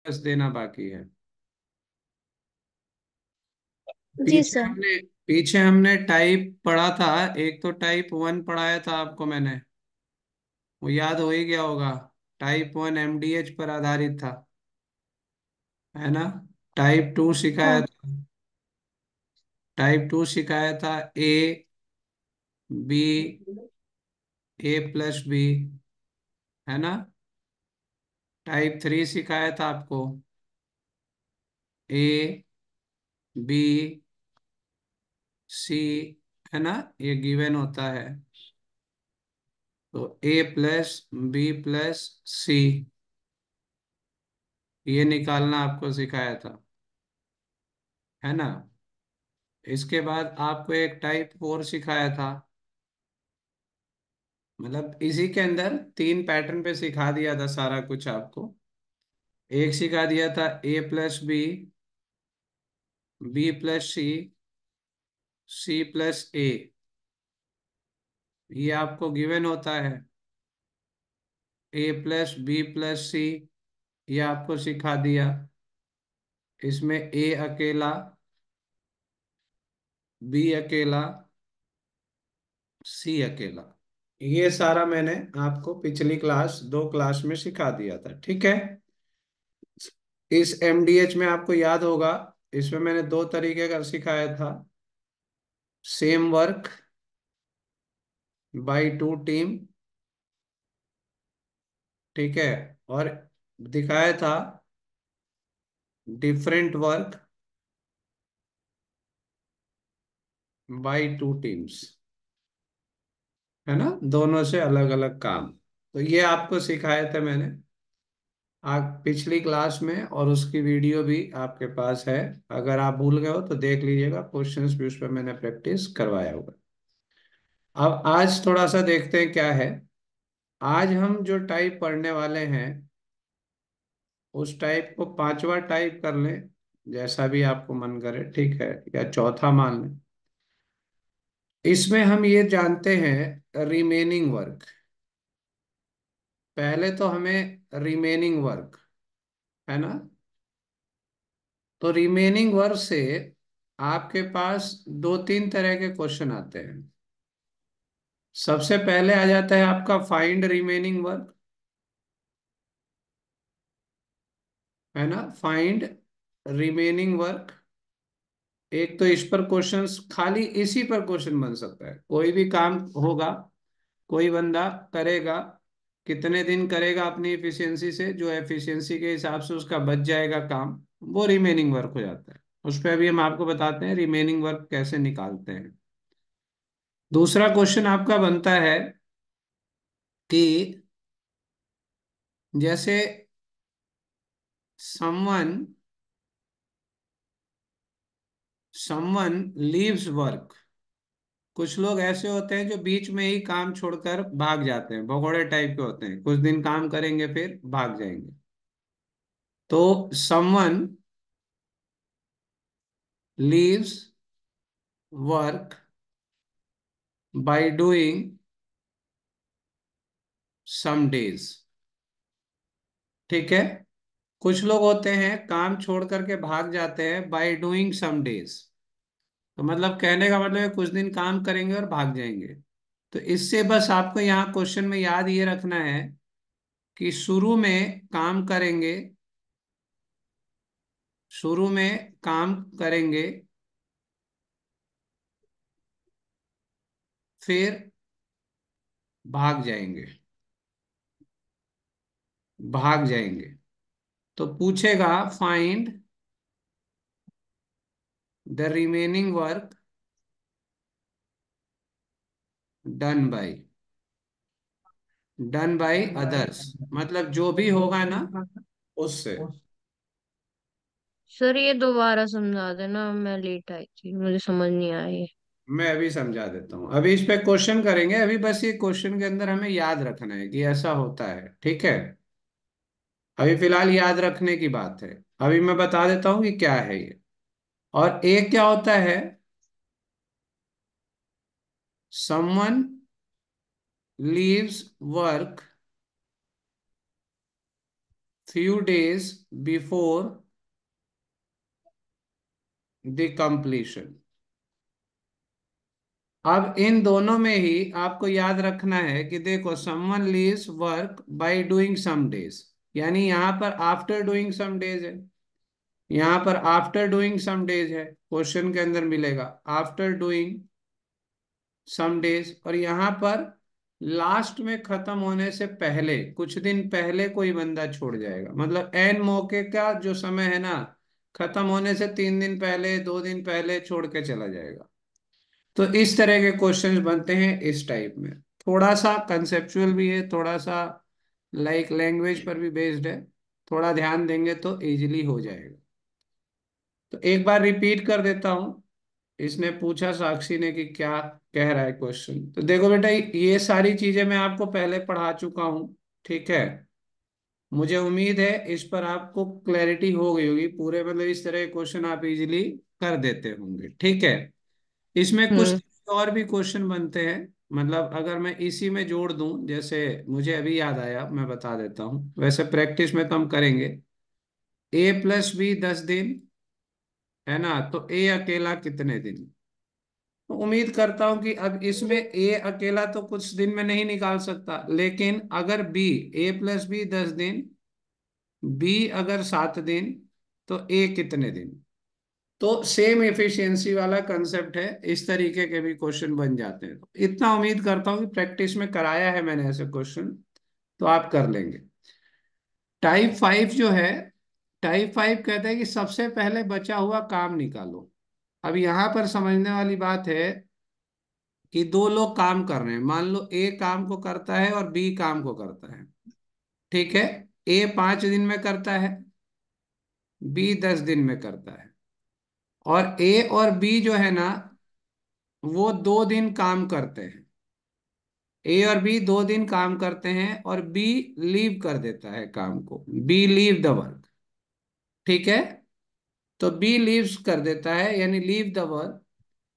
बस देना बाकी है। जी पीछे सर। हमने पीछे हमने टाइप पढ़ा था। एक तो टाइप वन पढ़ाया था आपको मैंने, वो याद हो ही गया होगा। टाइप वन एमडीएच पर आधारित था, है ना। टाइप टू सिखाया हाँ। था। टाइप टू सिखाया था ए बी, A+B, है ना। टाइप थ्री सिखाया था आपको A B C, है ना। ये गिवन होता है। तो A+B+C ये निकालना आपको सिखाया था, है ना। इसके बाद आपको एक टाइप फोर सिखाया था। मतलब इसी के अंदर तीन पैटर्न पे सिखा दिया था सारा कुछ आपको। एक सिखा दिया था A+B, B+C, C+A, ये आपको गिवन होता है। A+B+C ये आपको सिखा दिया। इसमें ए अकेला, बी अकेला, सी अकेला, ये सारा मैंने आपको पिछली क्लास, दो क्लास में सिखा दिया था, ठीक है। इस एमडीएच में आपको याद होगा, इसमें मैंने दो तरीके का सिखाया था। Same work by two team, ठीक है। और दिखाया था different work by two teams, है ना। दोनों से अलग अलग काम। तो ये आपको सिखाए थे मैंने आप पिछली क्लास में, और उसकी वीडियो भी आपके पास है। अगर आप भूल गए हो तो देख लीजिएगा, क्वेश्चंस भी उस पर मैंने प्रैक्टिस करवाया होगा। अब आज थोड़ा सा देखते हैं क्या है। आज हम जो टाइप पढ़ने वाले हैं, उस टाइप को पांचवा टाइप कर लें, जैसा भी आपको मन करे, ठीक है, या चौथा मान लें। इसमें हम ये जानते हैं रिमेनिंग वर्क। पहले तो हमें रिमेनिंग वर्क, है ना। तो रिमेनिंग वर्क से आपके पास दो तीन तरह के क्वेश्चन आते हैं। सबसे पहले आ जाता है आपका फाइंड रिमेनिंग वर्क, है ना। Find remaining work. एक तो इस पर क्वेश्चंस, खाली इसी पर क्वेश्चन बन सकता है। कोई भी काम होगा, कोई बंदा करेगा, कितने दिन करेगा अपनी एफिशिएंसी से, जो एफिशिएंसी के हिसाब से उसका बच जाएगा काम, वो रिमेनिंग वर्क हो जाता है। उस पर अभी हम आपको बताते हैं रिमेनिंग वर्क कैसे निकालते हैं। दूसरा क्वेश्चन आपका बनता है कि जैसे समवन समवन लीव्स वर्क। कुछ लोग ऐसे होते हैं जो बीच में ही काम छोड़कर भाग जाते हैं, भगोड़े टाइप के होते हैं, कुछ दिन काम करेंगे फिर भाग जाएंगे। तो someone leaves work by doing some days, ठीक है। कुछ लोग होते हैं काम छोड़ करके भाग जाते हैं बाय डूइंग सम डेज। तो मतलब कहने का मतलब है कुछ दिन काम करेंगे और भाग जाएंगे। तो इससे बस आपको यहाँ क्वेश्चन में याद ये रखना है कि शुरू में काम करेंगे, शुरू में काम करेंगे, फिर भाग जाएंगे, भाग जाएंगे। तो पूछेगा find the remaining work done by, done by others, मतलब जो भी होगा ना उससे। सर ये दोबारा समझा देना, मैं लेट आई थी, मुझे समझ नहीं आई। मैं अभी समझा देता हूँ, अभी इस पे क्वेश्चन करेंगे। अभी बस ये क्वेश्चन के अंदर हमें याद रखना है कि ऐसा होता है, ठीक है। अभी फिलहाल याद रखने की बात है। अभी मैं बता देता हूँ कि क्या है ये। और एक क्या होता है, someone leaves work, few days before the completion। अब इन दोनों में ही आपको याद रखना है कि देखो, someone leaves work by doing some days, यानी यहां पर आफ्टर डूइंग सम डेज है, यहां पर आफ्टर डूइंग सम डेज है, क्वेश्चन के अंदर मिलेगा आफ्टर डूइंग सम डेज। और यहाँ पर लास्ट में खत्म होने से पहले कुछ दिन पहले कोई बंदा छोड़ जाएगा, मतलब एन मौके का जो समय है ना, खत्म होने से 3 दिन पहले 2 दिन पहले छोड़ के चला जाएगा। तो इस तरह के क्वेश्चंस बनते हैं इस टाइप में। थोड़ा सा कंसेप्चुअल भी है, थोड़ा सा लाइक लैंग्वेज पर भी बेस्ड है, थोड़ा ध्यान देंगे तो इजीली हो जाएगा। तो एक बार रिपीट कर देता हूं। इसने पूछा साक्षी ने कि क्या कह रहा है क्वेश्चन। तो देखो बेटा, ये सारी चीजें मैं आपको पहले पढ़ा चुका हूं, ठीक है। मुझे उम्मीद है इस पर आपको क्लैरिटी हो गई होगी पूरे, मतलब इस तरह के क्वेश्चन आप इजीली कर देते होंगे, ठीक है। इसमें हम्म। कुछ और भी क्वेश्चन बनते हैं, मतलब अगर मैं इसी में जोड़ दूं, जैसे मुझे अभी याद आया मैं बता देता हूं, वैसे प्रैक्टिस में तो हम करेंगे। A+B 10 दिन, है ना, तो ए अकेला कितने दिन। तो उम्मीद करता हूं कि अब इसमें ए अकेला तो कुछ दिन में नहीं निकाल सकता, लेकिन अगर बी, A+B 10 दिन, बी अगर 7 दिन, तो ए कितने दिन। तो सेम एफिशिएंसी वाला कंसेप्ट है, इस तरीके के भी क्वेश्चन बन जाते हैं। तो इतना उम्मीद करता हूँ कि प्रैक्टिस में कराया है मैंने ऐसे क्वेश्चन, तो आप कर लेंगे। टाइप 5 जो है, टाइप 5 कहता है कि सबसे पहले बचा हुआ काम निकालो। अब यहां पर समझने वाली बात है कि दो लोग काम कर रहे हैं, मान लो ए काम को करता है और बी काम को करता है, ठीक है। ए 5 दिन में करता है, बी 10 दिन में करता है। और ए और बी जो है ना, वो 2 दिन काम करते हैं। ए और बी 2 दिन काम करते हैं और बी लीव कर देता है काम को, बी लीव द वर्क, ठीक है। तो बी लीव्स कर देता है यानी लीव द वर्क।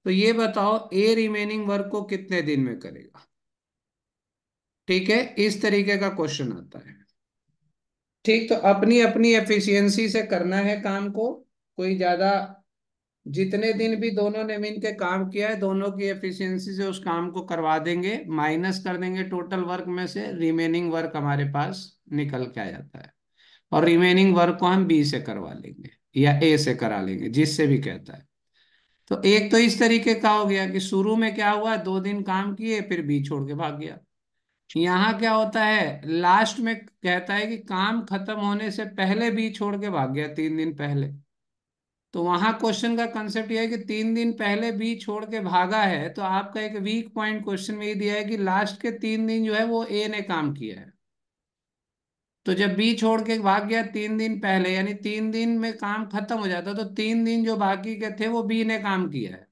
तो ये बताओ ए रिमेनिंग वर्क को कितने दिन में करेगा, ठीक है। इस तरीके का क्वेश्चन आता है, ठीक। तो अपनी अपनी एफिशिएंसी से करना है काम को, कोई ज्यादा, जितने दिन भी दोनों ने मिल के काम किया है दोनों की एफिशिएंसी से उस काम को करवा देंगे, माइनस कर देंगे टोटल वर्क में से, रिमेनिंग वर्क हमारे पास निकल के आ जाता है। और रिमेनिंग वर्क को हम बी से करवा लेंगे या ए से करा लेंगे, जिससे भी कहता है। तो एक तो इस तरीके का हो गया कि शुरू में क्या हुआ, 2 दिन काम किए फिर बी छोड़ के भाग गया। यहाँ क्या होता है, लास्ट में कहता है कि काम खत्म होने से पहले बी छोड़ के भाग गया 3 दिन पहले। तो वहां क्वेश्चन का कंसेप्ट यह है कि 3 दिन पहले बी छोड़ के भागा है, तो आपका एक वीक पॉइंट क्वेश्चन में ये दिया है कि लास्ट के 3 दिन जो है वो ए ने काम किया है। तो जब बी छोड़ के भाग गया 3 दिन पहले, यानी 3 दिन में काम खत्म हो जाता, तो 3 दिन जो बाकी के थे वो बी ने काम किया है।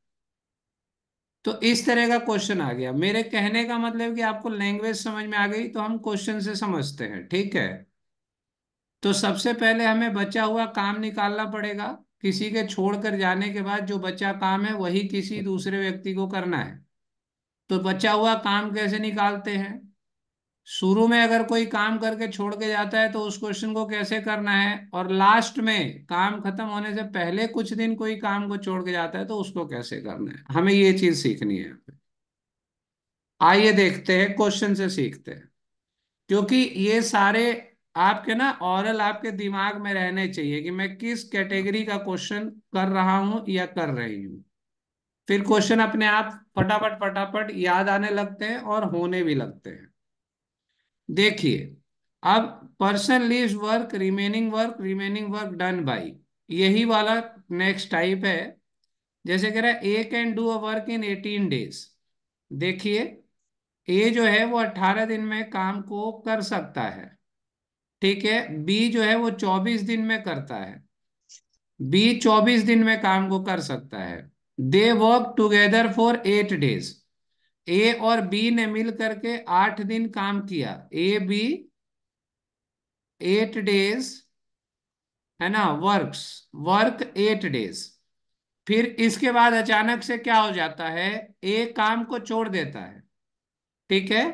तो इस तरह का क्वेश्चन आ गया। मेरे कहने का मतलब कि आपको लैंग्वेज समझ में आ गई, तो हम क्वेश्चन से समझते हैं, ठीक है। तो सबसे पहले हमें बचा हुआ काम निकालना पड़ेगा। किसी के छोड़कर जाने के बाद जो बचा काम है वही किसी दूसरे व्यक्ति को करना है। तो बचा हुआ काम कैसे निकालते हैं, शुरू में अगर कोई काम करके छोड़ के जाता है तो उस क्वेश्चन को कैसे करना है, और लास्ट में काम खत्म होने से पहले कुछ दिन कोई काम को छोड़ के जाता है तो उसको कैसे करना है, हमें ये चीज सीखनी है। आइए देखते हैं, क्वेश्चन से सीखते हैं। क्योंकि ये सारे आपके ना ऑरल आपके दिमाग में रहने चाहिए कि मैं किस कैटेगरी का क्वेश्चन कर रहा हूं या कर रही हूं। फिर क्वेश्चन अपने आप फटाफट फटाफट याद आने लगते हैं और होने भी लगते हैं। देखिए, अब person leaves work remaining work done by, यही वाला नेक्स्ट टाइप है। जैसे कह रहा है A can do a work in 18 days. देखिए, ए जो है वो 18 दिन में काम को कर सकता है, ठीक है। बी जो है वो 24 दिन में करता है, बी 24 दिन में काम को कर सकता है। They work together for 8 days, A और बी ने मिल करके 8 दिन काम किया, ए बी 8 डेज, है ना, वर्क 8 डेज। फिर इसके बाद अचानक से क्या हो जाता है, ए काम को छोड़ देता है, ठीक है,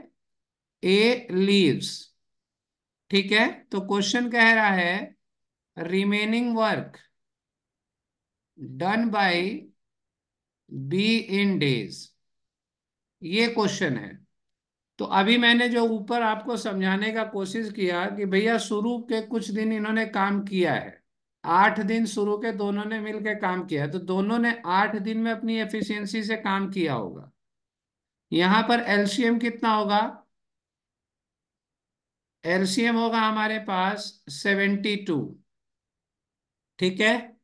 ए लीव्स, ठीक है, तो क्वेश्चन कह रहा है remaining work done by be in days, ये क्वेश्चन है। तो अभी मैंने जो ऊपर आपको समझाने का कोशिश किया कि भैया शुरू के कुछ दिन इन्होंने काम किया है, 8 दिन शुरू के दोनों ने मिलकर काम किया है, तो दोनों ने 8 दिन में अपनी एफिशिएंसी से काम किया होगा। यहां पर एलसीएम कितना होगा? एलसीएम होगा हमारे पास 72। ठीक है,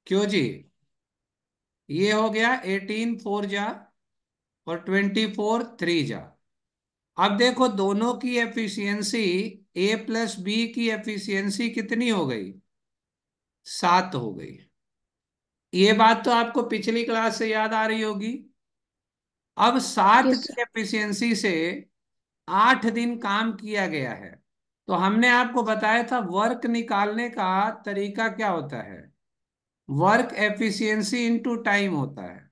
क्यों जी? ये हो गया 18 4 जा और 24 3 जा। अब देखो दोनों की एफिशिएंसी, ए प्लस बी की एफिशिएंसी कितनी हो गई? 7 हो गई। ये बात तो आपको पिछली क्लास से याद आ रही होगी। अब 7 यस की एफिशिएंसी से 8 दिन काम किया गया है, तो हमने आपको बताया था वर्क निकालने का तरीका क्या होता है, वर्क एफिशिएंसी इनटू टाइम होता है।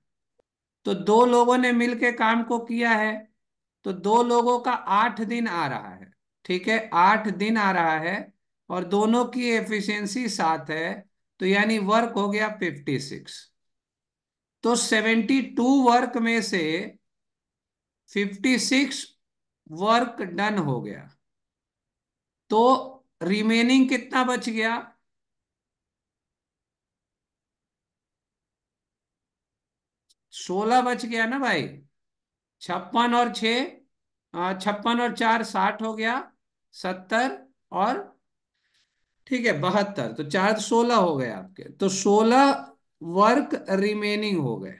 तो दो लोगों ने मिलकर काम को किया है, तो दो लोगों का 8 दिन आ रहा है। ठीक है, 8 दिन आ रहा है और दोनों की एफिशिएंसी 7 है, तो यानी वर्क हो गया 56। तो 72 वर्क में से 56 वर्क डन हो गया, तो रिमेनिंग कितना बच गया? 16 बच गया ना भाई। 56 और 4 60 हो गया, 70 और ठीक है 72, तो 4 16 हो गए आपके, तो 16 वर्क रिमेनिंग हो गए।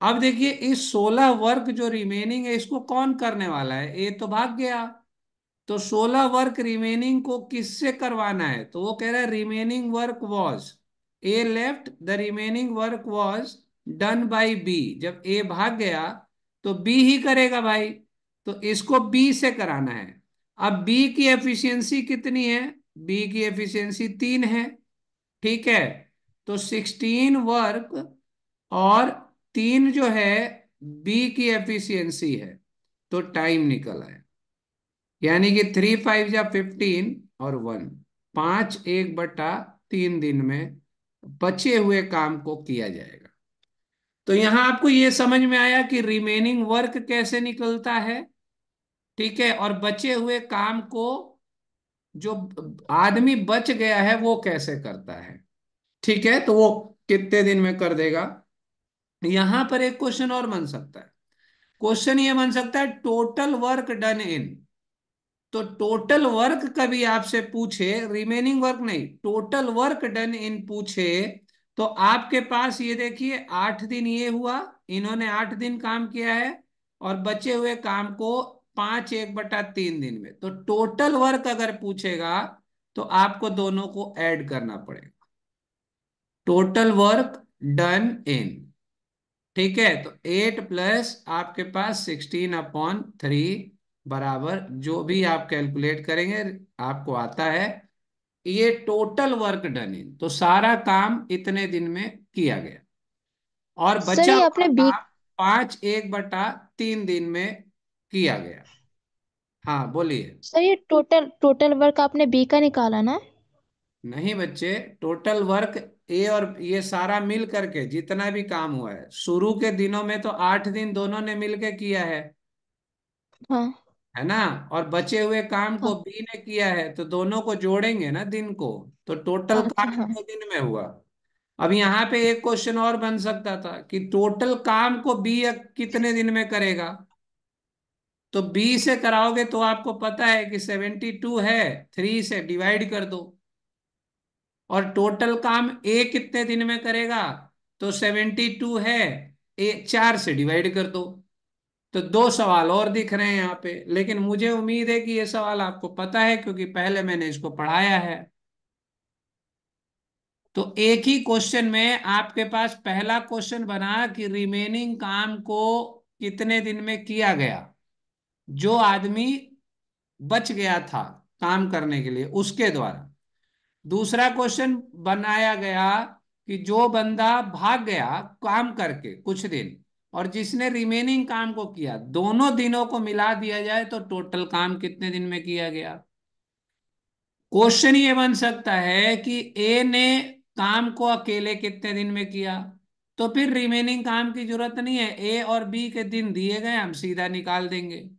अब देखिए इस 16 वर्क जो रिमेनिंग है इसको कौन करने वाला है? ए तो भाग गया, तो 16 वर्क रिमेनिंग को किससे करवाना है? तो वो कह रहा है remaining work was, A left the remaining work was done by B. जब ए भाग गया तो बी ही करेगा भाई, तो इसको बी से कराना है। अब बी की एफिशिएंसी कितनी है? बी की एफिशिएंसी 3 है। ठीक है, तो 16 वर्क और 3 जो है बी की एफिशिएंसी है, तो टाइम निकल आया। यानी कि 3 5 जा 15 और 1, 5 1/3 दिन में बचे हुए काम को किया जाएगा। तो यहां आपको ये समझ में आया कि रिमेनिंग वर्क कैसे निकलता है। ठीक है, और बचे हुए काम को जो आदमी बच गया है वो कैसे करता है। ठीक है, तो वो कितने दिन में कर देगा। यहां पर एक क्वेश्चन और बन सकता है। क्वेश्चन ये बन सकता है टोटल वर्क डन इन। तो टोटल वर्क कभी आपसे पूछे, रिमेनिंग वर्क नहीं, टोटल वर्क डन इन पूछे, तो आपके पास ये देखिए 8 दिन ये हुआ, इन्होंने 8 दिन काम किया है और बचे हुए काम को 5 1/3 दिन में, तो टोटल वर्क अगर पूछेगा तो आपको दोनों को ऐड करना पड़ेगा, टोटल वर्क डन इन। ठीक है, तो 8 प्लस आपके पास 16/3 बराबर जो भी आप कैलकुलेट करेंगे आपको आता है, ये टोटल वर्क डन इन, तो सारा काम इतने दिन में किया गया और सर, बचा ये हुआ आपने बी काम 5 1/3 दिन में किया गया। हाँ बोलिए। सर, ये टोटल टोटल वर्क आपने बी का निकाला ना? नहीं बच्चे, टोटल वर्क ए और ये सारा मिल करके जितना भी काम हुआ है, शुरू के दिनों में तो 8 दिन दोनों ने मिलकर किया हाँ। है ना, और बचे हुए काम को हाँ। बी ने किया है, तो दोनों को जोड़ेंगे ना दिन को, तो टोटल अच्छा। काम हाँ। कितने दिन में हुआ। अब यहाँ पे एक क्वेश्चन और बन सकता था कि टोटल काम को बी कितने दिन में करेगा। तो बी से कराओगे तो आपको पता है कि 72 है, 3 से डिवाइड कर दो। और टोटल काम ए कितने दिन में करेगा? तो 72 है, ए 4 से डिवाइड कर दो। तो दो सवाल और दिख रहे हैं यहाँ पे, लेकिन मुझे उम्मीद है कि ये सवाल आपको पता है क्योंकि पहले मैंने इसको पढ़ाया है। तो एक ही क्वेश्चन में आपके पास पहला क्वेश्चन बना कि रिमेनिंग काम को कितने दिन में किया गया, जो आदमी बच गया था काम करने के लिए उसके द्वारा। दूसरा क्वेश्चन बनाया गया कि जो बंदा भाग गया काम करके कुछ दिन, और जिसने रिमेनिंग काम को किया, दोनों दिनों को मिला दिया जाए तो टोटल काम कितने दिन में किया गया। क्वेश्चन ये बन सकता है कि ए ने काम को अकेले कितने दिन में किया, तो फिर रिमेनिंग काम की जरूरत नहीं है, ए और बी के दिन दिए गए, हम सीधा निकाल देंगे।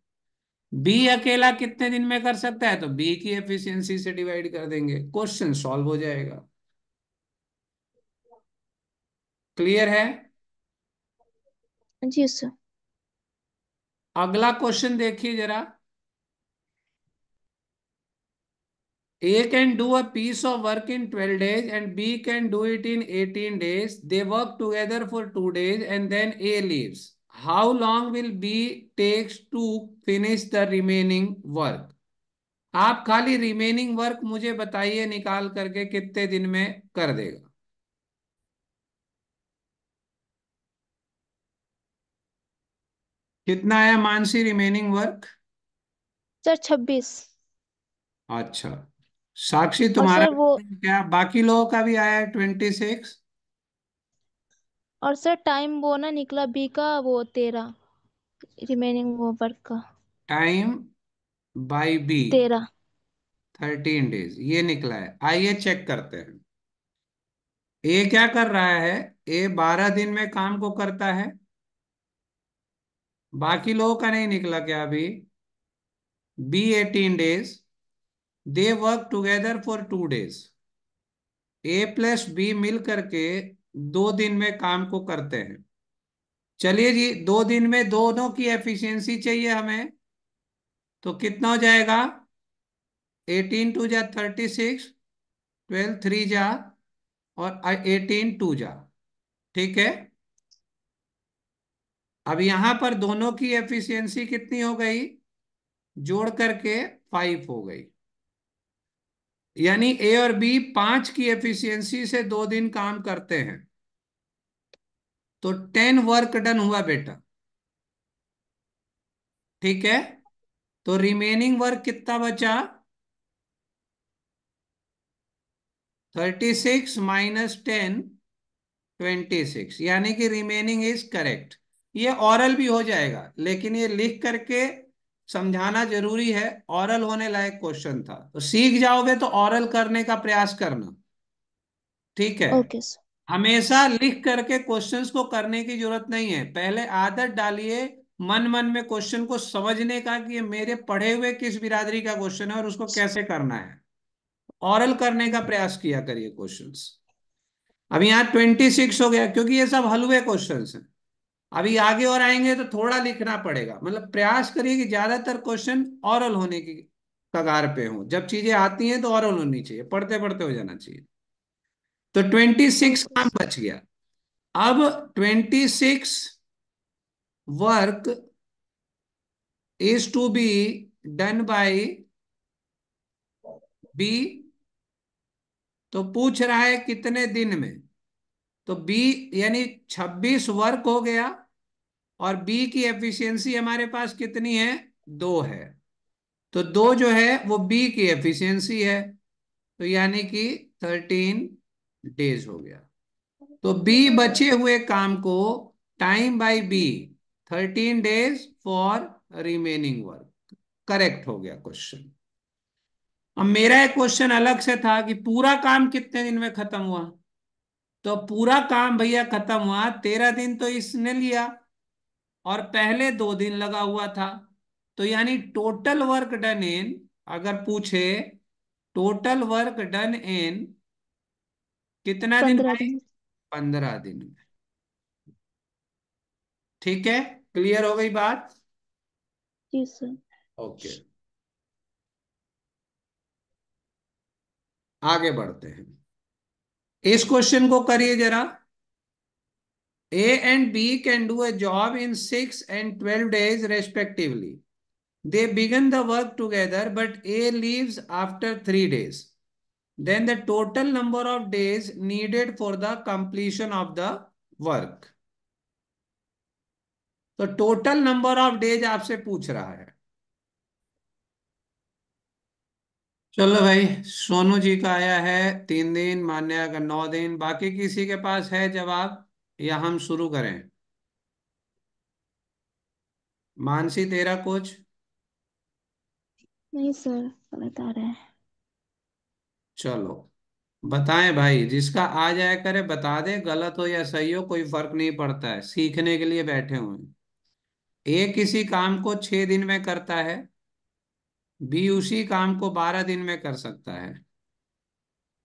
बी अकेला कितने दिन में कर सकता है, तो बी की एफिशिएंसी से डिवाइड कर देंगे, क्वेश्चन सॉल्व हो जाएगा। क्लियर है। जी सर। अगला क्वेश्चन देखिए जरा। A can do a piece of work in 12 days and B can do it in 18 days. They work together for 2 days and then A leaves. How long will B takes to finish the remaining work? आप खाली remaining work मुझे बताइए निकाल करके कितने दिन में कर देगा। कितना है मानसी रिमेनिंग वर्क। सर 26। अच्छा, साक्षी और तुम्हारा सर वो क्या, बाकी लोगों का भी आया है 26। और सर टाइम वो ना निकला बी का वो 13, रिमेनिंग वो वर्क का टाइम बाय बी 13। 13 डेज ये निकला है। आइए चेक करते हैं। ए क्या कर रहा है, ए 12 दिन में काम को करता है। बाकी लोगों का नहीं निकला क्या अभी। B 18 days, they work together for 2 days. A plus B मिल करके 2 दिन में काम को करते हैं। चलिए जी, 2 दिन में दोनों की एफिशिएंसी चाहिए हमें, तो कितना हो जाएगा। 18 2 जा 36, 12 3 जा, और 18 2 जा। ठीक है। अब यहां पर दोनों की एफिशिएंसी कितनी हो गई, जोड़ करके 5 हो गई। यानी ए और बी 5 की एफिशिएंसी से 2 दिन काम करते हैं, तो 10 वर्क डन हुआ बेटा। ठीक है। तो रिमेनिंग वर्क कितना बचा, 36 - 10 26, यानी कि रिमेनिंग इज करेक्ट। ये ऑरल भी हो जाएगा, लेकिन ये लिख करके समझाना जरूरी है, ऑरल होने लायक क्वेश्चन था, तो सीख जाओगे तो ऑरल करने का प्रयास करना। ठीक है। Okay sir. हमेशा लिख करके क्वेश्चंस को करने की जरूरत नहीं है, पहले आदत डालिए मन मन में क्वेश्चन को समझने का कि ये मेरे पढ़े हुए किस बिरादरी का क्वेश्चन है और उसको कैसे करना है। ऑरल करने का प्रयास किया करिए क्वेश्चंस। अब यहाँ 26 हो गया, क्योंकि ये सब हलवे क्वेश्चंस हैं। अभी आगे और आएंगे तो थोड़ा लिखना पड़ेगा, मतलब प्रयास करिए कि ज्यादातर क्वेश्चन ऑरल होने की कगार पे हो। जब चीजें आती हैं तो ऑरल होनी चाहिए, पढ़ते पढ़ते हो जाना चाहिए। तो 26 ओके काम सर। बच गया। अब 26 work is to be done by B, तो पूछ रहा है कितने दिन में। तो बी यानी 26 वर्क हो गया, और बी की एफिशिएंसी हमारे पास कितनी है, 2 है। तो 2 जो है वो बी की एफिशिएंसी है, तो यानी कि 13 डेज हो गया। तो बी बचे हुए काम को time by B 13 days for remaining work. Correct हो गया क्वेश्चन। अब मेरा एक क्वेश्चन अलग से था कि पूरा काम कितने दिन में खत्म हुआ। तो पूरा काम भैया खत्म हुआ 13 दिन, तो इसने लिया, और पहले 2 दिन लगा हुआ था। तो यानी टोटल वर्क डन इन, अगर पूछे टोटल वर्क डन इन कितना दिन 15 भाई, दिन। 15 दिन में। ठीक है, क्लियर हो गई बात। जी सर। ओके, आगे बढ़ते हैं। इस क्वेश्चन को करिए जरा। A and B can do a job in 6 and 12 days respectively. They begin the work together, but A leaves after 3 days. Then the total number of days needed for the completion of the work. तो total number of days आपसे पूछ रहा है। चलो भाई, सोनू जी का आया है 3 दिन, मान्या का 9 दिन, बाकी किसी के पास है जवाब, या हम शुरू करें। मानसी तेरा कुछ? नहीं सर, गलत आ रहा है। चलो बताएं भाई, जिसका आ जाया करे बता दे, गलत हो या सही हो कोई फर्क नहीं पड़ता है, सीखने के लिए बैठे हुए हैं। ए किसी काम को 6 दिन में करता है, बी उसी काम को 12 दिन में कर सकता है।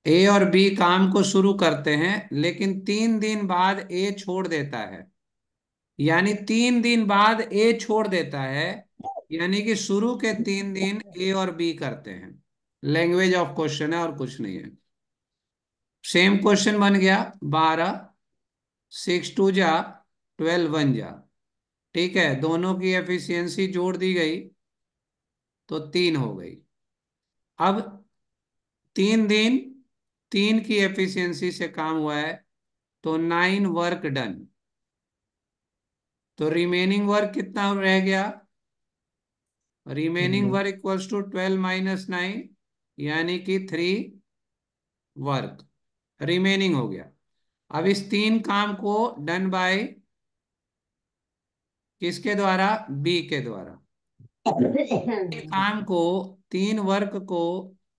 ए और बी काम को शुरू करते हैं लेकिन 3 दिन बाद ए छोड़ देता है, यानी 3 दिन बाद ए छोड़ देता है, यानी कि शुरू के 3 दिन ए और बी करते हैं। लैंग्वेज ऑफ क्वेश्चन है और कुछ नहीं है। सेम क्वेश्चन बन गया। 12 6 2 जा 12 1 जा। ठीक है, दोनों की एफिशिएंसी जोड़ दी गई तो 3 हो गई। अब 3 दिन 3 की एफिशिएंसी से काम हुआ है तो 9 वर्क डन। तो रिमेनिंग वर्क कितना रह गया? रिमेनिंग वर्क इक्वल्स टू 12 - 9, यानी कि 3 वर्क रिमेनिंग हो गया। अब इस 3 काम को डन बाय किसके द्वारा? बी के द्वारा। काम को 3 वर्क को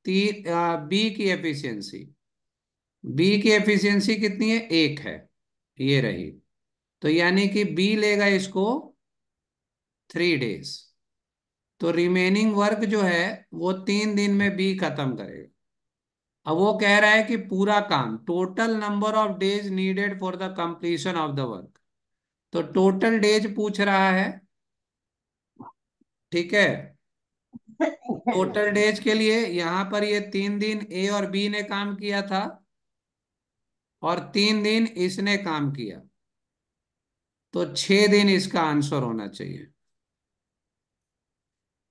बी की एफिशिएंसी, बी की एफिशिएंसी कितनी है? 1 है, ये रही। तो यानी कि बी लेगा इसको 3 डेज। तो रिमेनिंग वर्क जो है वो 3 दिन में बी खत्म करेगा। अब वो कह रहा है कि पूरा काम, total number of days needed for the completion of the work. तो टोटल डेज पूछ रहा है। ठीक है, टोटल डेज के लिए यहां पर ये 3 दिन ए और बी ने काम किया था और 3 दिन इसने काम किया, तो 6 दिन इसका आंसर होना चाहिए।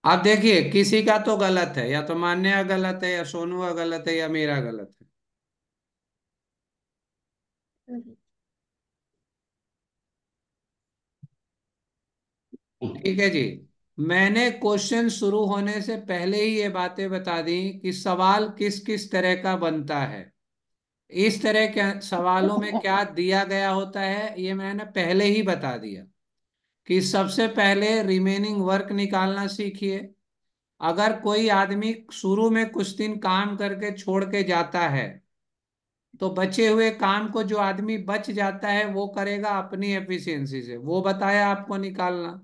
अब देखिए किसी का तो गलत है, या तो मान्या गलत है, या सोनू का गलत है, या मेरा गलत है। ठीक है जी। मैंने क्वेश्चन शुरू होने से पहले ही ये बातें बता दी कि सवाल किस किस तरह का बनता है, इस तरह के सवालों में क्या दिया गया होता है, ये मैंने पहले ही बता दिया कि सबसे पहले रिमेनिंग वर्क निकालना सीखिए। अगर कोई आदमी शुरू में कुछ दिन काम करके छोड़ के जाता है तो बचे हुए काम को जो आदमी बच जाता है वो करेगा अपनी एफिशिएंसी से, वो बताया आपको निकालना।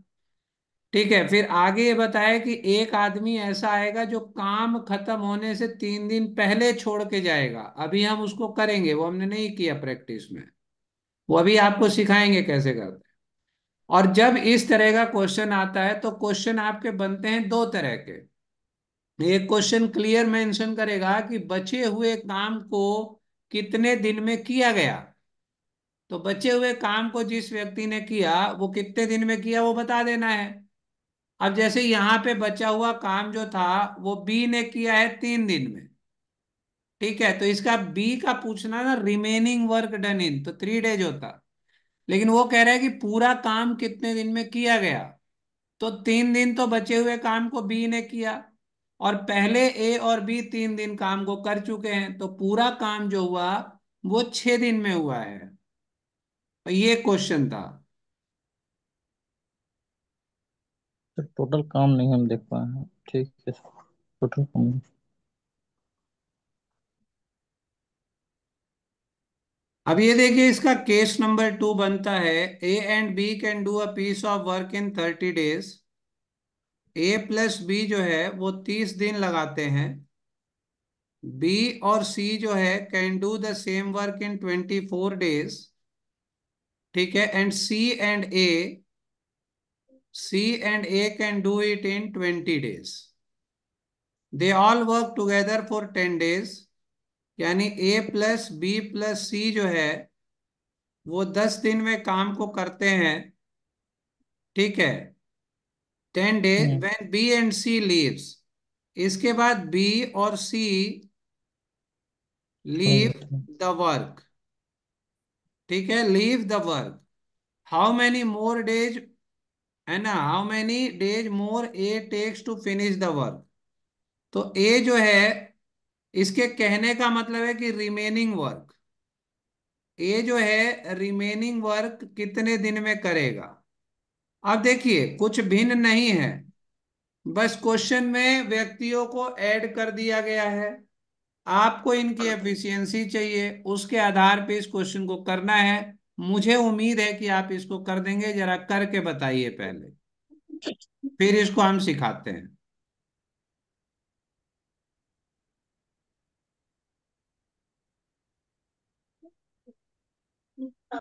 ठीक है, फिर आगे ये बताया कि एक आदमी ऐसा आएगा जो काम खत्म होने से 3 दिन पहले छोड़ के जाएगा, अभी हम उसको करेंगे, वो हमने नहीं किया प्रैक्टिस में, वो अभी आपको सिखाएंगे कैसे करते हैं। और जब इस तरह का क्वेश्चन आता है तो क्वेश्चन आपके बनते हैं 2 तरह के। एक क्वेश्चन क्लियर मेंशन करेगा कि बचे हुए काम को कितने दिन में किया गया, तो बचे हुए काम को जिस व्यक्ति ने किया वो कितने दिन में किया वो बता देना है। अब जैसे यहाँ पे बचा हुआ काम जो था वो बी ने किया है 3 दिन में। ठीक है, तो इसका बी का पूछना ना, रिमेनिंग वर्क डन इन तो 3 डेज होता, लेकिन वो कह रहा है कि पूरा काम कितने दिन में किया गया। तो 3 दिन तो बचे हुए काम को बी ने किया, और पहले ए और बी 3 दिन काम को कर चुके हैं, तो पूरा काम जो हुआ वो 6 दिन में हुआ है। तो ये क्वेश्चन था। सर टोटल काम नहीं हम देख पाए हैं। ठीक है सर, टोटल काम नहीं। अब ये देखिए, इसका केस नंबर 2 बनता है, A and B can do a piece of work in 30 days. A plus B जो है वो 30 दिन लगाते हैं। बी और सी जो है can do the same work in 24 days. ठीक है, and C and A can do it in 20 days. They all work together for 10 days. यानी A plus B plus C जो है वो 10 दिन में काम को करते हैं। ठीक है, 10 days hmm, when B and C leaves. इसके बाद बी और सी छोड़ लीव देते हैं। The work. ठीक है, leave the work. How many more days, है ना, how many days more A takes to finish the work. तो ए जो है, इसके कहने का मतलब है कि रिमेनिंग वर्क, ए जो है रिमेनिंग वर्क कितने दिन में करेगा। अब देखिए कुछ भिन्न नहीं है, बस क्वेश्चन में व्यक्तियों को ऐड कर दिया गया है। आपको इनकी एफिशिएंसी चाहिए, उसके आधार पे इस क्वेश्चन को करना है। मुझे उम्मीद है कि आप इसको कर देंगे। जरा करके बताइए पहले, फिर इसको हम सिखाते हैं।